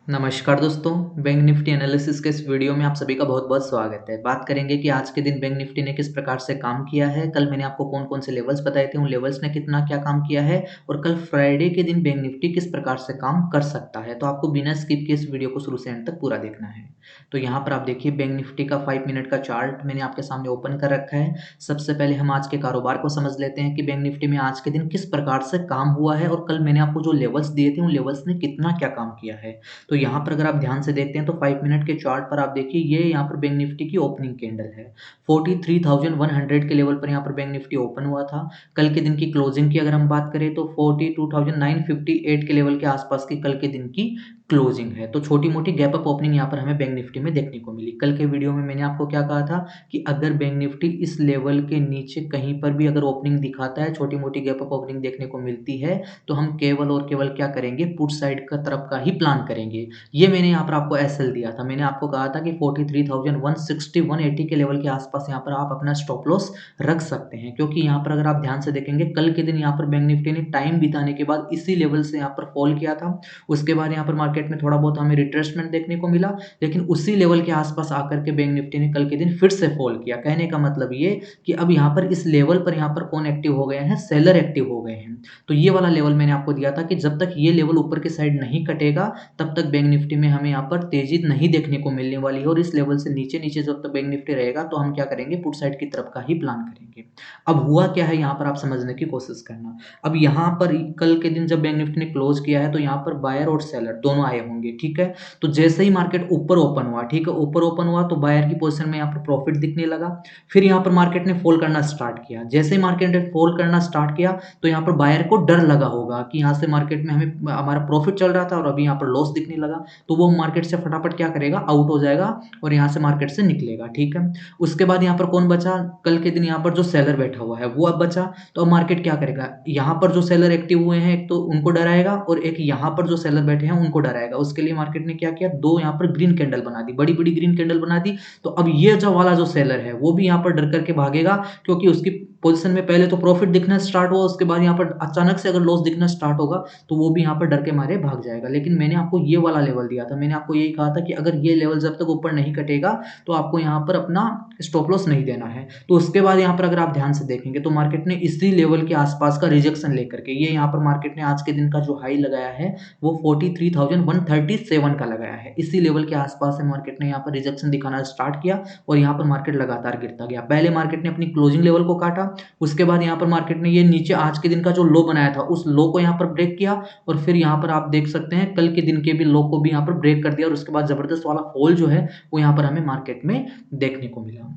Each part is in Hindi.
नमस्कार दोस्तों, बैंक निफ्टी एनालिसिस के इस वीडियो में आप सभी का बहुत-बहुत स्वागत है। बात करेंगे कि आज के दिन बैंक निफ्टी ने किस प्रकार से काम किया है, कल मैंने आपको कौन-कौन से लेवल्स बताए थे, उन लेवल्स ने कितना क्या काम किया है और कल फ्राइडे के दिन बैंक निफ्टी किस प्रकार से काम कर सकता है। तो आपको बिना स्किप किए इस वीडियो को शुरू से एंड तक पूरा देखना है। तो यहाँ पर आप देखिए बैंक निफ्टी का 5 मिनट का चार्ट मैंने आपके सामने ओपन कर रखा है। सबसे पहले हम आज के कारोबार को समझ लेते हैं कि बैंक निफ्टी में आज के दिन किस प्रकार से काम हुआ है और कल मैंने आपको जो लेवल्स दिए थे, उन लेवल्स ने कितना क्या काम किया है। तो यहाँ पर अगर आप ध्यान से देखते हैं तो 5 मिनट के चार्ट पर आप देखिए ये यहाँ पर बैंक निफ्टी की ओपनिंग कैंडल है। 43,100 के लेवल पर यहाँ पर बैंक निफ्टी ओपन हुआ था। कल के दिन की क्लोजिंग की अगर हम बात करें तो 42,958 के लेवल के आसपास की कल के दिन की क्लोजिंग है। तो छोटी-मोटी गैप अप ओपनिंग यहाँ पर हमें बैंक निफ्टी में देखने को मिली। कल के वीडियो में मैंने आपको क्या कहा था कि अगर बैंक निफ्टी इस लेवल के नीचे कहीं पर भी अगर ओपनिंग दिखाता है, छोटी-मोटी गैप अप ओपनिंग देखने को मिलती है, तो हम केवल और केवल क्या करेंगे, पुट साइड का तरफ का ही प्लान करेंगे। ये मैंने यहाँ पर आपको एसएल दिया था। मैंने आपको कहा था कि 43,160 180 के लेवल के आसपास यहाँ पर आप अपना स्टॉप लॉस रख सकते हैं, क्योंकि यहाँ पर अगर आप ध्यान से देखेंगे कल के दिन यहाँ पर बैंक निफ्टी ने टाइम बिताने के बाद इसी लेवल से यहाँ पर फॉल किया था। उसके बाद यहाँ पर मार्केट में थोड़ा बहुत हमें रिट्रेसमेंट देखने को मिला, लेकिन उसी लेवल के आसपास आकर के बैंक निफ्टी ने कल के दिन फिर से फॉल किया। कहने का मतलब ये कि अब यहाँ पर इस लेवल पर यहाँ पर कौन एक्टिव हो गए हैं, सेलर एक्टिव हो गए हैं। तो ये वाला लेवल मैंने आपको दिया था कि जब तक ये लेवल ऊपर की साइड नहीं कटेगा तब तक बैंक निफ्टी में हमें यहाँ पर तेजी नहीं देखने को मिलने वाली है, और इस लेवल से नीचे जब तक बैंक निफ्टी रहेगा तो हम क्या करेंगे, पुट साइड की तरफ का ही प्लान करेंगे। अब हुआ क्या है यहाँ पर आप समझने की कोशिश करना। अब यहाँ पर कल के दिन जब बैंक निफ्टी ने क्लोज किया है तो यहाँ पर बायर और सेलर दोनों आए होंगे, ठीक है। तो जैसे ही मार्केट ऊपर ओपन हुआ, ठीक है, ऊपर ओपन हुआ तो बायर की पोजीशन में यहाँ पर प्रॉफिट दिखने लगा। फिर यहाँ पर मार्केट ने फॉल करना स्टार्ट किया। जैसे ही मार्केट ने फॉल करना स्टार्ट किया तो यहाँ पर बायर को डर लगा होगा कि यहाँ से मार्केट में हमें हमारा प्रॉफिट चल रहा था और अभी यहाँ पर लॉस दिखने लगा, तो वो मार्केट से फटाफट क्या करेगा, आउट हो जाएगा और यहाँ से मार्केट से निकलेगा, ठीक है। उसके बाद यहाँ पर कौन बचा, कल के दिन यहाँ पर जो सेलर बैठा हुआ है वो अब बचा। तो अब मार्केट क्या करेगा, यहाँ पर जो सेलर एक्टिव हुए हैं एक तो उनको डराएगा और एक यहाँ पर जो सेलर बैठे हैं उनको डराएगा। उसके लिए मार्केट ने क्या किया, दो यहाँ पर ग्रीन कैंडल बना दी, बड़ी बड़ी ग्रीन कैंडल बना दी। तो अब ये जो वाला जो सेलर है वो भी यहाँ पर डर करके भागेगा, क्योंकि उसकी पोजीशन में पहले तो प्रॉफिट दिखना स्टार्ट हुआ, उसके बाद यहाँ पर अचानक से अगर लॉस दिखना स्टार्ट होगा तो वो भी यहाँ पर डर के मारे भाग जाएगा। लेकिन मैंने आपको ये वाला लेवल दिया था, मैंने आपको यही कहा था कि अगर ये लेवल जब तक ऊपर नहीं कटेगा तो आपको यहाँ पर अपना स्टॉप लॉस नहीं देना है। तो उसके बाद यहाँ पर अगर आप ध्यान से देखेंगे तो मार्केट ने इसी लेवल के आसपास का रिजेक्शन लेकर के, ये यहाँ पर मार्केट ने आज के दिन का जो हाई लगाया है वो 43,137 का लगाया है। इसी लेवल के आसपास से मार्केट ने यहाँ पर रिजेक्शन दिखाना स्टार्ट किया और यहाँ पर मार्केट लगातार गिरता गया। पहले मार्केट ने अपनी क्लोजिंग लेवल को काटा, उसके बाद यहाँ पर मार्केट ने ये नीचे आज के दिन का जो लो बनाया था उस लो को यहाँ पर ब्रेक किया, और फिर यहाँ पर आप देख सकते हैं कल के दिन के भी लो को भी यहाँ पर ब्रेक कर दिया, और उसके बाद जबरदस्त वाला फॉल जो है वो यहाँ पर हमें मार्केट में देखने को मिला।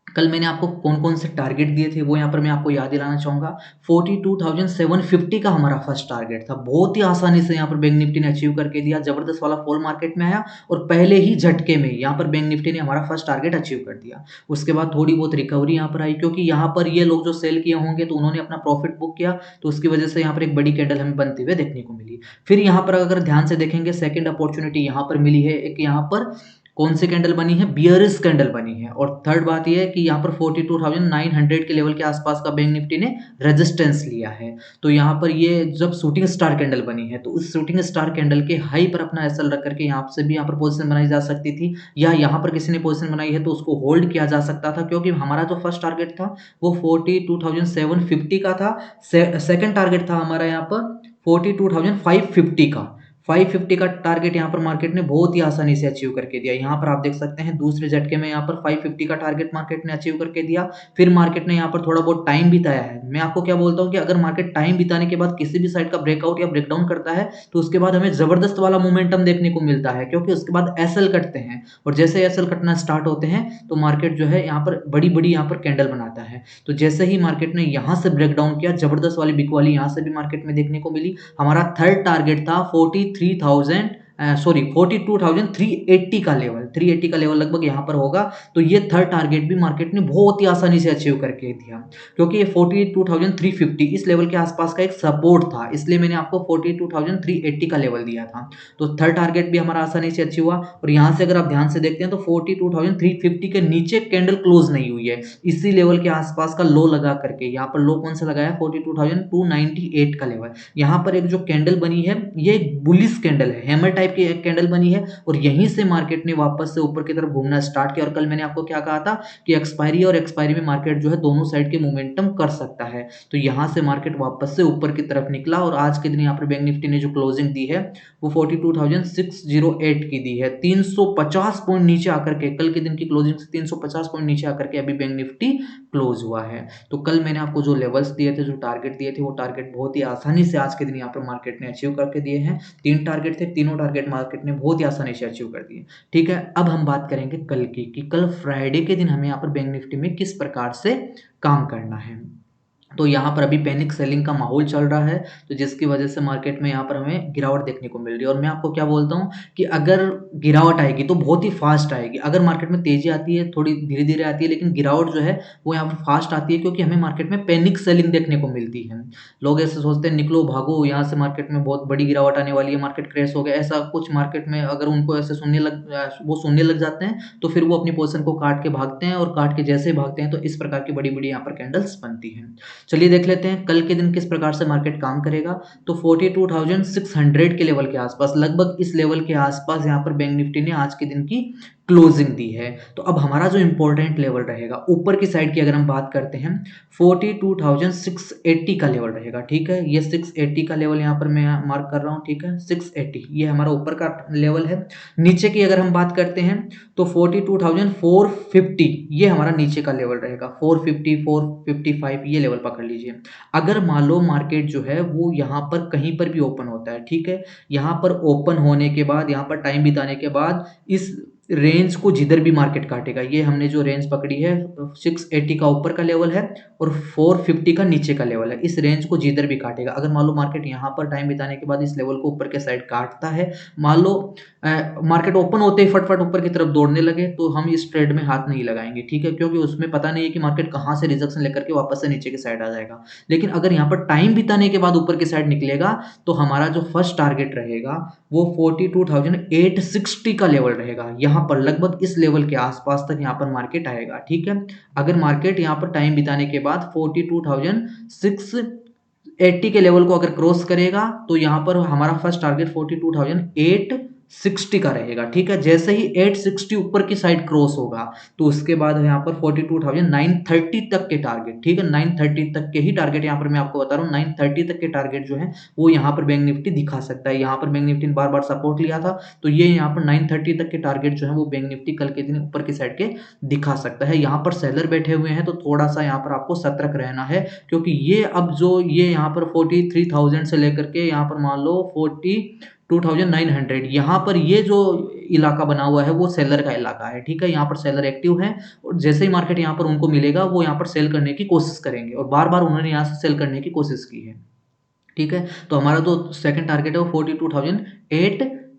कल मैंने आपको कौन-कौन से टारगेट दिए थे वो यहाँ पर मैं आपको याद दिलाना चाहूँगा। 42,750 का हमारा फर्स्ट टारगेट था। बहुत ही आसानी से यहाँ पर बैंक निफ्टी ने अचीव करके दिया। जबरदस्त वाला फॉल मार्केट में आया और पहले ही झटके में यहाँ पर बैंक निफ्टी ने हमारा फर्स्ट टारगेट अचीव कर दिया। उसके बाद थोड़ी बहुत रिकवरी यहाँ पर आई, क्योंकि यहाँ पर ये लोग जो सेल किए होंगे तो उन्होंने अपना प्रॉफिट बुक किया, तो उसकी वजह से यहाँ पर एक बड़ी कैंडल हमें बनते हुए देखने को मिली। फिर यहाँ पर अगर ध्यान से देखेंगे सेकंड अपॉर्चुनिटी यहाँ पर मिली है। एक यहाँ पर कौन सी कैंडल बनी है, बियरिश कैंडल बनी है। और थर्ड बात यह है कि यहाँ पर 42,900 के लेवल के आसपास का बैंक निफ्टी ने रेजिस्टेंस लिया है। तो यहाँ पर ये जब शूटिंग स्टार कैंडल बनी है तो उस शूटिंग स्टार कैंडल के हाई पर अपना एसएल रख करके यहाँ से भी यहाँ पर पोजीशन बनाई जा सकती थी, या यहाँ पर किसी ने पोजीशन बनाई है तो उसको होल्ड किया जा सकता था, क्योंकि हमारा जो फर्स्ट टारगेट था वो 42,750 का था। सेकंड टारगेट था हमारा यहाँ पर 42,550 का। 550 का टारगेट यहाँ पर मार्केट ने बहुत ही आसानी से अचीव करके दिया। यहाँ पर आप देख सकते हैं दूसरे झटके में यहाँ पर 550 का टारगेट मार्केट ने अचीव करके दिया। फिर मार्केट ने यहाँ पर थोड़ा बहुत टाइम बिताया है। मैं आपको क्या बोलता हूँ कि अगर मार्केट टाइम बिताने के बाद किसी भी साइड का ब्रेकआउट या ब्रेकडाउन करता है तो उसके बाद हमें जबरदस्त वाला मोमेंटम देखने को मिलता है, क्योंकि उसके बाद एसएल कटते हैं, और जैसे एसएल कटना स्टार्ट होते हैं तो मार्केट जो है यहाँ पर बड़ी बड़ी यहाँ पर कैंडल बनाता है। तो जैसे ही मार्केट ने यहाँ से ब्रेकडाउन किया, जबरदस्त वाली बिग वाली यहाँ से भी मार्केट में देखने को मिली। हमारा थर्ड टारगेट था 42,380 का लेवल, 380 का लेवल लगभग यहाँ पर होगा। तो ये थर्ड टारगेट भी मार्केट ने बहुत ही आसानी से अचीव करके दिया, क्योंकि ये 42,350 इस लेवल के आसपास का एक सपोर्ट था, इसलिए मैंने आपको 42,380 का लेवल दिया था। तो थर्ड टारगेट भी हमारा आसानी से अचीव हुआ, और यहाँ से अगर आप ध्यान से देखते हैं तो 42,350 के नीचे कैंडल क्लोज नहीं हुई है, इसी लेवल के आसपास का लो लगा करके। यहाँ पर लो कौन सा लगाया, 42,298 का लेवल। यहाँ पर एक जो कैंडल बनी है ये एक बुलिश कैंडल है, हैमर टाइप टाइप की एक कैंडल बनी है और यहीं से मार्केट ने वापस से ऊपर की तरफ घूमना स्टार्ट किया। और कल मैंने आपको क्या कहा था कि एक्सपायरी और एक्सपायरी में मार्केट जो है दोनों साइड के मोमेंटम कर सकता है। तो यहाँ से मार्केट वापस से ऊपर की तरफ निकला और आज के दिन यहाँ पर बैंक निफ्टी ने जो क्लोजिंग दी है वो 42,608 की दी है। 350 पॉइंट नीचे आकर के, कल के दिन की क्लोजिंग से 350 पॉइंट नीचे आकर के अभी बैंक निफ्टी क्लोज हुआ है। तो कल मैंने आपको जो लेवल्स दिए थे, जो टारगेट दिए थे, वो टारगेट बहुत ही आसानी से आज के दिन यहाँ पर मार्केट ने अचीव करके दिए हैं। 3 टारगेट थे, तीनों टारगेट मार्केट ने बहुत ही आसानी से अचीव कर दिए। ठीक है, अब हम बात करेंगे कल की, कि कल फ्राइडे के दिन हमें यहाँ पर बैंक निफ्टी में किस प्रकार से काम करना है। तो यहाँ पर अभी पैनिक सेलिंग का माहौल चल रहा है, तो जिसकी वजह से मार्केट में यहाँ पर हमें गिरावट देखने को मिल रही है। और मैं आपको क्या बोलता हूँ कि अगर गिरावट आएगी तो बहुत ही फास्ट आएगी। अगर मार्केट में तेजी आती है, थोड़ी धीरे धीरे आती है, लेकिन गिरावट जो है वो यहाँ पर फास्ट आती है, क्योंकि हमें मार्केट में पैनिक सेलिंग देखने को मिलती है। लोग ऐसे सोचते हैं निकलो भागो, यहाँ से मार्केट में बहुत बड़ी गिरावट आने वाली है, मार्केट क्रैश हो गया, ऐसा कुछ मार्केट में अगर उनको ऐसे सुनने लग जाते हैं तो फिर वो अपनी पोजीशन को काट के भागते हैं, और काट के जैसे ही भागते हैं तो इस प्रकार की बड़ी बड़ी यहाँ पर कैंडल्स बनती हैं। चलिए देख लेते हैं कल के दिन किस प्रकार से मार्केट काम करेगा। तो 42,600 के लेवल के आसपास, लगभग इस लेवल के आसपास यहाँ पर बैंक निफ्टी ने आज के दिन की क्लोजिंग दी है। तो अब हमारा जो इंपॉर्टेंट लेवल रहेगा ऊपर की साइड की, अगर हम बात करते हैं 42,680 का लेवल रहेगा। ठीक है, ये 680 का लेवल यहाँ पर मैं मार्क कर रहा हूँ। ठीक है, 680 ये हमारा ऊपर का लेवल है। नीचे की अगर हम बात करते हैं तो 42,450 ये हमारा नीचे का लेवल रहेगा। 450 455 ये लेवल पकड़ लीजिए। अगर मान लो मार्केट जो है वो यहाँ पर कहीं पर भी ओपन होता है, ठीक है, यहाँ पर ओपन होने के बाद, यहाँ पर टाइम बिताने के बाद इस रेंज को जिधर भी मार्केट काटेगा, ये हमने जो रेंज पकड़ी है 680 का ऊपर का लेवल है और 450 का नीचे का लेवल है, इस रेंज को जिधर भी काटेगा, अगर मान लो मार्केट यहाँ पर टाइम बिताने के बाद इस लेवल को ऊपर के साइड काटता है, मान लो मार्केट ओपन होते ही फटफट ऊपर की तरफ दौड़ने लगे, तो हम इस ट्रेड में हाथ नहीं लगाएंगे। ठीक है, क्योंकि उसमें पता नहीं है कि मार्केट कहाँ से रिजेक्शन लेकर के वापस से नीचे की साइड आ जाएगा। लेकिन अगर यहाँ पर टाइम बिताने के बाद ऊपर की साइड निकलेगा तो हमारा जो फर्स्ट टारगेट रहेगा वो 42,860 का लेवल रहेगा। यहाँ पर लगभग इस लेवल के आसपास तक यहाँ पर मार्केट आएगा। ठीक है, अगर मार्केट यहाँ पर टाइम बिताने के बाद 42,680 के लेवल को अगर क्रॉस करेगा तो यहाँ पर हमारा फर्स्ट टारगेट 42,860 का रहेगा। ठीक है, जैसे ही 860 ऊपर की साइड क्रॉस होगा तो उसके बाद यहाँ पर 42,930 तक के टारगेट, ठीक है, 930 तक के ही टारगेट यहाँ पर मैं आपको बता रहा हूँ, 930 तक के टारगेट जो है वो यहाँ पर बैंक निफ्टी दिखा सकता है। यहाँ पर बैंक निफ्टी ने बार बार सपोर्ट लिया था, तो ये यहाँ पर 930 तक के टारगेट जो है वो बैंक निफ्टी कल के दिन ऊपर की साइड के दिखा सकता है। यहाँ पर सेलर बैठे हुए हैं तो थोड़ा सा यहाँ पर आपको सतर्क रहना है, क्योंकि ये अब जो ये यहाँ पर 43,000 से लेकर के यहाँ पर मान लो 42,900 यहाँ पर ये जो इलाका बना हुआ है वो सेलर का इलाका है। ठीक है, यहाँ पर सेलर एक्टिव है और जैसे ही मार्केट यहाँ पर उनको मिलेगा वो यहाँ पर सेल करने की कोशिश करेंगे, और बार बार उन्होंने यहाँ से सेल करने की कोशिश की है। ठीक है, तो हमारा जो सेकंड टारगेट है वो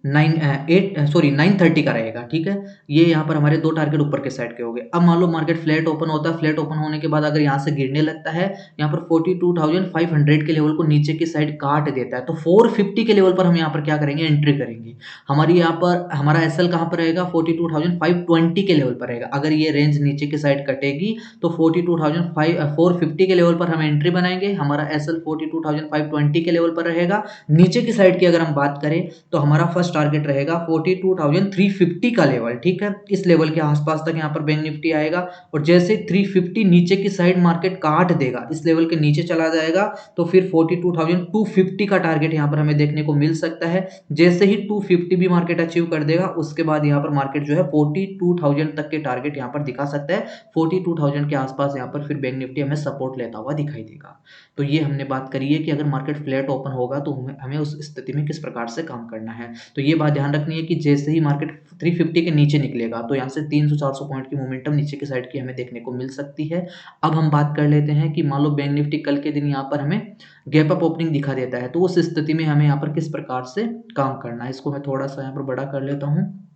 930 का रहेगा। ठीक है, ये यहाँ पर हमारे दो टारगेट ऊपर के साइड के हो गए। अब मान लो मार्केट फ्लैट ओपन होता है, फ्लैट ओपन होने के बाद अगर यहाँ से गिरने लगता है, यहाँ पर 42,500 के लेवल को नीचे की साइड काट देता है, तो 450 के लेवल पर हम यहाँ पर क्या करेंगे, एंट्री करेंगे। हमारी यहाँ पर हमारा एसएल कहाँ पर रहेगा, 42,520 के लेवल पर रहेगा। अगर ये रेंज नीचे की साइड कटेगी तो 42,450 के लेवल पर हम एंट्री बनाएंगे। हमारा एसएल 42,520 के लेवल पर रहेगा। नीचे की साइड की अगर हम बात करें तो हमारा फर्स्ट टारगेट रहेगा 42,350 का लेवल। ठीक है, इस लेवल के आसपास तक यहाँ पर बैंक निफ्टी आएगा, और जैसे 350 नीचे की साइड मार्केट काट देगा, इस लेवल के नीचे चला जाएगा, तो फिर 42,250 का टारगेट यहाँ पर हमें देखने को मिल सकता है। जैसे ही 250 भी मार्केट अचीव कर देगा उसके बाद यहाँ पर मार्केट जो है 42,000 तक के टारगेट यहाँ पर दिखा सकता है। 42,000 के आसपास यहाँ पर फिर बैंक निफ्टी हमें सपोर्ट लेता हुआ दिखाई देगा। तो ये हमने बात करी है कि अगर मार्केट फ्लैट ओपन होगा तो हमें उस स्थिति में किस प्रकार से काम करना है। तो ये बात ध्यान रखनी है कि जैसे ही मार्केट 350 के नीचे निकलेगा तो यहाँ से 300-400 पॉइंट की मोमेंटम नीचे की साइड की हमें देखने को मिल सकती है। अब हम बात कर लेते हैं कि मान लो बैंक निफ्टी कल के दिन यहाँ पर हमें गैप अप ओपनिंग दिखा देता है, तो उस स्थिति में हमें यहाँ पर किस प्रकार से काम करना है, इसको मैं थोड़ा सा यहाँ पर बड़ा कर लेता हूँ।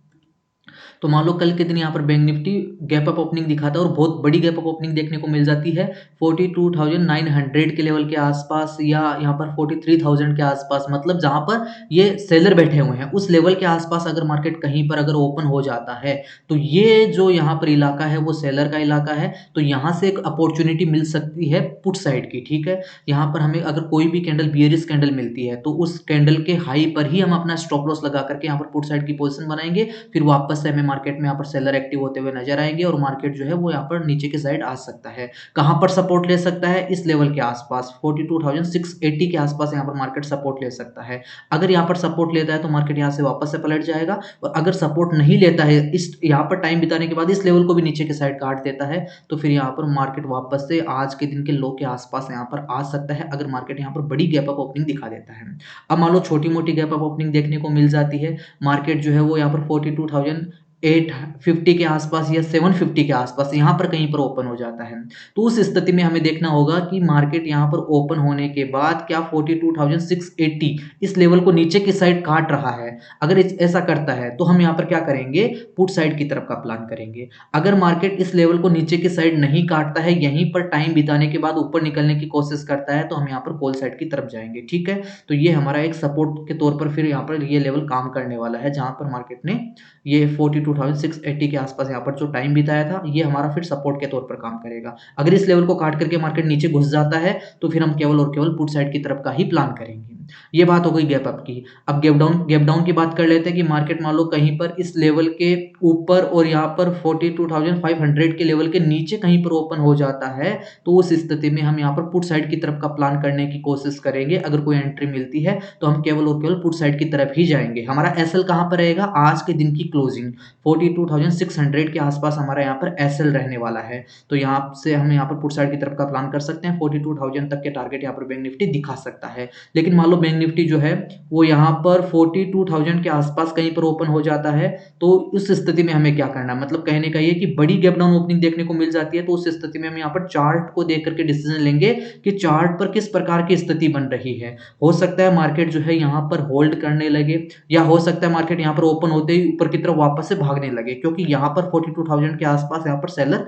तो मान लो कल के दिन यहाँ पर bank Nifty gap up opening दिखाता है और बहुत बड़ी गैप अप ओपनिंग देखने को मिल जाती है 42,900 के लेवल के आसपास या यहाँ पर 43,000 के आसपास, मतलब जहाँ पर ये सेलर बैठे हुए हैं उस लेवल के आसपास अगर मार्केट कहीं पर अगर ओपन हो जाता है तो ये जो यहाँ पर इलाका है वो सेलर का इलाका है। तो यहाँ से एक अपॉर्चुनिटी मिल सकती है पुट साइड की, ठीक है। यहाँ पर हमें अगर कोई भी कैंडल बियरिश कैंडल मिलती है तो उस कैंडल के हाई पर ही हम अपना स्टॉप लॉस लगा करके यहाँ पर पुट साइड की पोजीशन बनाएंगे। फिर वापस से हमें मार्केट में यहाँ पर सेलर एक्टिव होते हुए नजर आएंगे और मार्केट जो है वो यहाँ पर नीचे की साइड आ सकता है। कहाँ पर सपोर्ट ले सकता है? इस लेवल के आसपास 42,680 के आसपास यहाँ पर मार्केट सपोर्ट ले सकता है। अगर यहाँ पर सपोर्ट लेता है तो मार्केट यहाँ से वापस से पलट जाएगा, और अगर सपोर्ट नहीं लेता है, इस यहाँ पर टाइम बिताने के बाद इस लेवल को भी नीचे की साइड काट देता है, तो फिर यहाँ पर मार्केट वापस से आज के दिन के लो के आसपास यहाँ पर आ सकता है, अगर मार्केट यहाँ पर बड़ी गैप अप ओपनिंग दिखा देता है। अब मान लो छोटी मोटी गैप अप ओपनिंग देखने को मिल जाती है, मार्केट जो है वो यहाँ पर 42,850 के आसपास या 750 के आसपास यहाँ पर कहीं पर ओपन हो जाता है। तो उस स्थिति में हमें देखना होगा कि मार्केट यहाँ पर ओपन होने के बाद क्या 42,680 इस लेवल को नीचे की साइड काट रहा है। अगर ऐसा करता है तो हम यहाँ पर क्या करेंगे, पुट साइड की तरफ का प्लान करेंगे। अगर मार्केट इस लेवल को नीचे की साइड नहीं काटता है, यहीं पर टाइम बिताने के बाद ऊपर निकलने की कोशिश करता है, तो हम यहाँ पर कॉल साइड की तरफ जाएंगे, ठीक है। तो ये हमारा एक सपोर्ट के तौर पर फिर यहाँ पर ये लेवल काम करने वाला है, जहां पर मार्केट ने ये 42,680 के आसपास यहाँ पर जो टाइम बिताया था, ये हमारा फिर सपोर्ट के तौर पर काम करेगा। अगर इस लेवल को काट करके मार्केट नीचे घुस जाता है तो फिर हम केवल और केवल पुट साइड की तरफ का ही प्लान करेंगे। ये बात हो गई गैप अप की। अब गैप डाउन की बात कर लेते हैं कि मार्केट मान लो कहीं पर इस लेवल के ऊपर और यहाँ पर 42,500 के लेवल के नीचे कहीं पर ओपन हो जाता है, तो उस स्थिति में हम यहाँ पर पुट साइड की तरफ का प्लान करने की कोशिश करेंगे। अगर कोई एंट्री मिलती है तो हम केवल और केवल पुट साइड की तरफ ही जाएंगे। हमारा एसएल कहाँ पर रहेगा? आज के दिन की क्लोजिंग 42,600 के आसपास हमारा यहाँ पर एसएल रहने वाला है। तो यहाँ से हम यहाँ पर पुट साइड की तरफ का प्लान कर सकते हैं। 42,000 तक के टारगेट यहाँ पर बैंक निफ्टी दिखा सकता है। लेकिन मान लो बैंक निफ्टी जो है वो यहाँ पर 42,000 के आसपास कहीं पर ओपन हो जाता है, तो उस स्थिति में हमें क्या करना है? मतलब कहने का ये कि बड़ी गैप डाउन ओपनिंग देखने को मिल जाती है, तो उस स्थिति में हम यहाँ पर चार्ट को देख करके डिसीजन लेंगे कि चार्ट पर किस प्रकार की स्थिति बन रही है। हो सकता है मार्केट जो है यहाँ पर होल्ड करने लगे, या हो सकता है मार्केट यहाँ पर ओपन होते ही ऊपर की तरफ वापस से भागने लगे, क्योंकि यहाँ पर 42,000 के आसपास यहाँ पर सेलर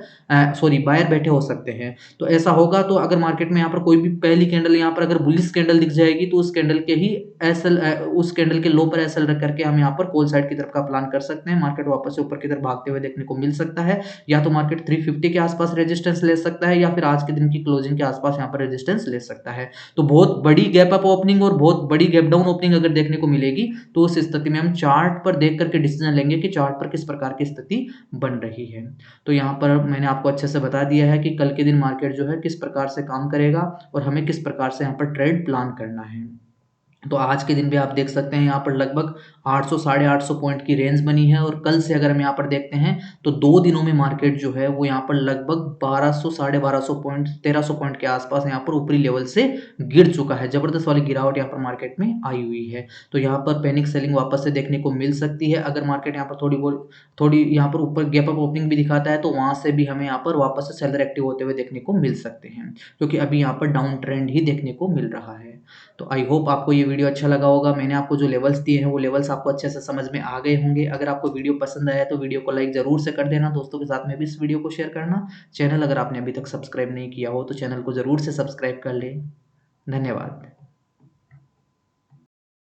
बायर बैठे हो सकते हैं। तो ऐसा होगा तो अगर मार्केट में यहाँ पर कोई भी पहली कैंडल यहाँ पर अगर बुलिश कैंडल दिख जाएगी, तो उस कैंडल के ही एसएल उस कैंडल के लो पर एसएल रख करके हम यहाँ पर कॉल साइड की तरफ का प्लान कर सकते हैं। मार्केट वापस से ऊपर की तरफ भागते हुए देखने को मिल सकता है, या तो मार्केट 350 के आसपास रेजिस्टेंस ले सकता है, या फिर आज के दिन की क्लोजिंग के आसपास यहाँ पर रेजिस्टेंस ले सकता है। तो बहुत बड़ी गैप अप ओपनिंग और बहुत बड़ी गैप डाउन ओपनिंग अगर देखने को मिलेगी, तो उस स्थिति में हम चार्ट पर देख करके डिसीजन लेंगे कि चार्ट पर किस प्रकार की स्थिति बन रही है। तो यहाँ पर मैंने आपको अच्छे से बता दिया है कि कल के दिन मार्केट जो है किस प्रकार से काम करेगा और हमें किस प्रकार से यहाँ पर ट्रेड प्लान करना है। तो आज के दिन भी आप देख सकते हैं यहाँ पर लगभग 800 साढ़े 800 पॉइंट की रेंज बनी है, और कल से अगर हम यहाँ पर देखते हैं तो 2 दिनों में मार्केट जो है वो यहाँ पर लगभग 1200 साढ़े 1200 पॉइंट 1300 पॉइंट के आसपास यहाँ पर ऊपरी लेवल से गिर चुका है। जबरदस्त वाली गिरावट यहाँ पर मार्केट में आई हुई है। तो यहाँ पर पैनिक सेलिंग वापस से देखने को मिल सकती है। अगर मार्केट यहाँ पर थोड़ी यहाँ पर ऊपर गैप अप ओपनिंग भी दिखाता है, तो वहां से भी हमें यहाँ पर वापस से सेलर एक्टिव होते हुए देखने को मिल सकते हैं, क्योंकि अभी यहाँ पर डाउन ट्रेंड ही देखने को मिल रहा है। तो आई होप आपको ये वीडियो अच्छा लगा होगा। मैंने आपको जो लेवल्स दिए हैं वो लेवल्स आपको अच्छे से समझ में आ गए होंगे। अगर आपको वीडियो पसंद आया तो वीडियो को लाइक ज़रूर से कर देना, दोस्तों के साथ में भी इस वीडियो को शेयर करना। चैनल अगर आपने अभी तक सब्सक्राइब नहीं किया हो तो चैनल को ज़रूर से सब्सक्राइब कर लें। धन्यवाद।